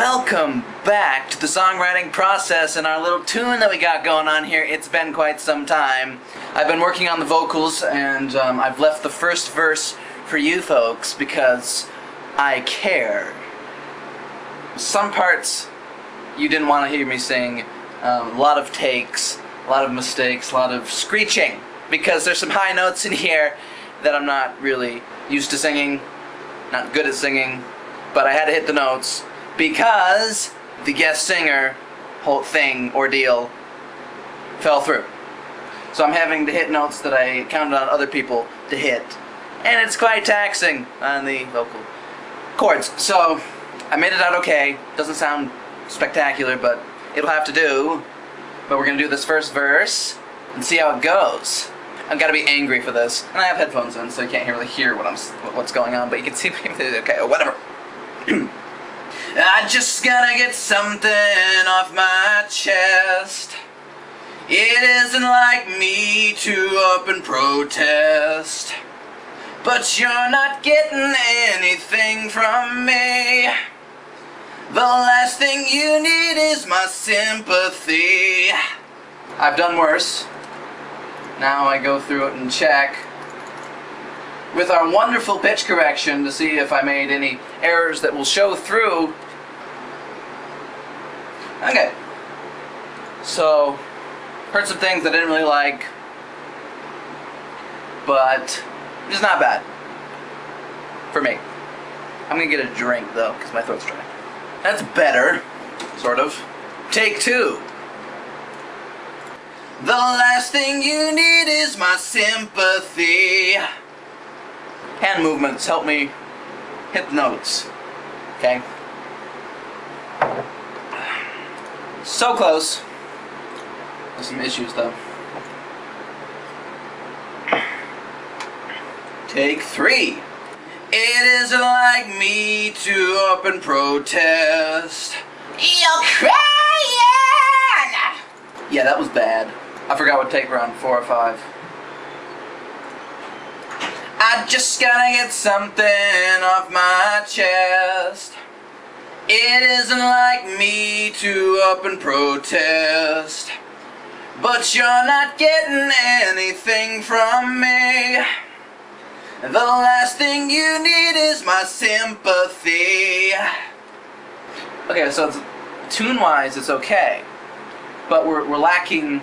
Welcome back to the songwriting process and our little tune that we got going on here. It's been quite some time. I've been working on the vocals and I've left the first verse for you folks because I care. Some parts you didn't want to hear me sing. A lot of takes, a lot of mistakes, a lot of screeching because there's some high notes in here that I'm not really used to singing, not good at singing, but I had to hit the notes because the guest singer whole thing, ordeal, fell through. So I'm having to hit notes that I counted on other people to hit. And it's quite taxing on the vocal cords. So I made it out okay. Doesn't sound spectacular, but it'll have to do. But we're going to do this first verse and see how it goes. I've got to be angry for this. And I have headphones in, so you can't really hear what's going on, but you can see me. Okay, whatever. I just gotta get something off my chest. It isn't like me to up and protest, but you're not getting anything from me. The last thing you need is my sympathy. I've done worse. Now I go through it and check with our wonderful pitch correction to see if I made any errors that will show through. Okay, so heard some things I didn't really like, but it's not bad for me. I'm gonna get a drink though because my throat's dry. That's better, sort of. Take two. The last thing you need is my sympathy. Hand movements help me hit the notes. Okay? So close. There's some issues though. Take three. It isn't like me to up and protest. You're crying! Yeah, that was bad. I forgot what take we're on, 4 or 5. I just gotta get something off my chest. It isn't like me to up and protest, but you're not getting anything from me. The last thing you need is my sympathy. Okay, so tune-wise it's okay, but we're lacking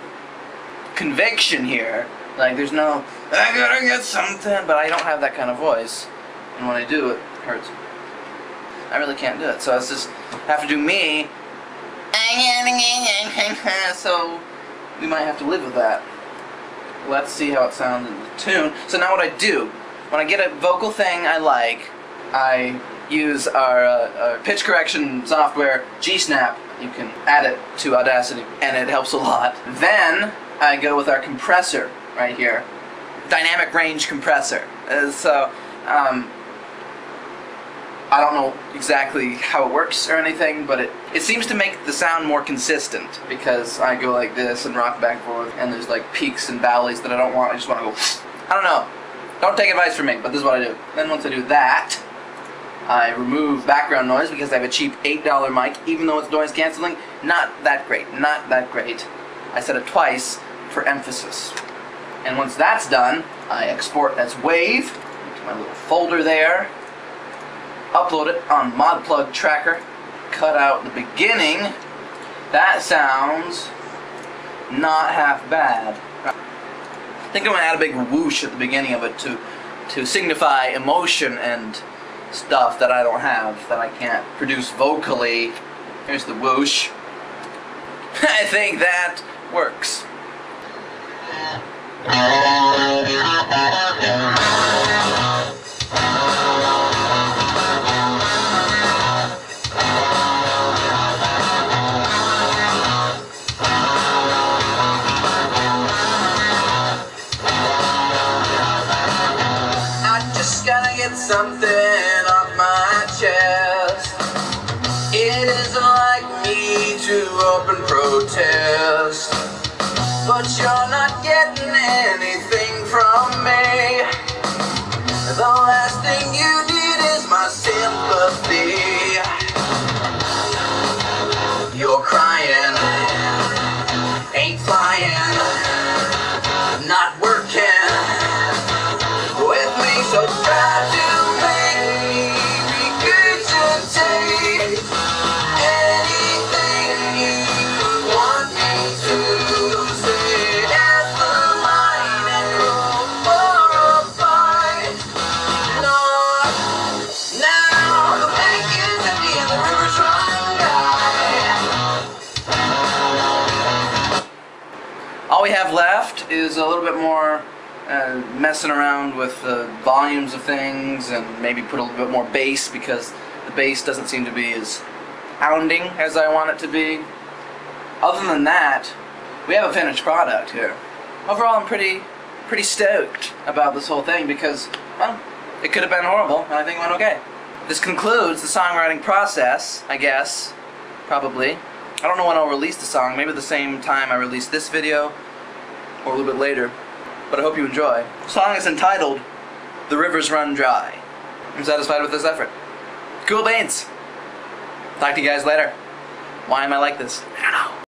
conviction here. Like there's no, I gotta get something, but I don't have that kind of voice. And when I do, it hurts. I really can't do it. So it's just have to do me. So we might have to live with that. Let's see how it sounds in the tune. So now what I do, when I get a vocal thing I like, I use our pitch correction software, G-Snap. You can add it to Audacity, and it helps a lot. Then I go with our compressor right here, dynamic range compressor. So I don't know exactly how it works or anything, but it seems to make the sound more consistent because I go like this and rock back and forth, and there's like peaks and valleys that I don't want. I just want to go. I don't know. Don't take advice from me, but this is what I do. Then once I do that, I remove background noise because I have a cheap $8 mic, even though it's noise canceling. Not that great. Not that great. I said it twice for emphasis. And once that's done, I export as WAV into my little folder there, upload it on ModPlug Tracker, cut out the beginning. That sounds not half bad. I think I'm going to add a big whoosh at the beginning of it to signify emotion and stuff that I don't have, that I can't produce vocally. Here's the whoosh. I think that works. I just gotta get something off my chest. It isn't like me to up and protest, but you're not getting anything from me. The last thing you need is my sympathy. have left is a little bit more messing around with the volumes of things, and maybe put a little bit more bass, because the bass doesn't seem to be as pounding as I want it to be. Other than that, we have a finished product here. Overall, I'm pretty stoked about this whole thing, because, well, it could have been horrible, and I think it went okay. This concludes the songwriting process, I guess. Probably. I don't know when I'll release the song. Maybe the same time I release this video, or a little bit later. But I hope you enjoy. The song is entitled "The Rivers Run Dry." I'm satisfied with this effort. Cool beans! Talk to you guys later. Why am I like this? I don't know.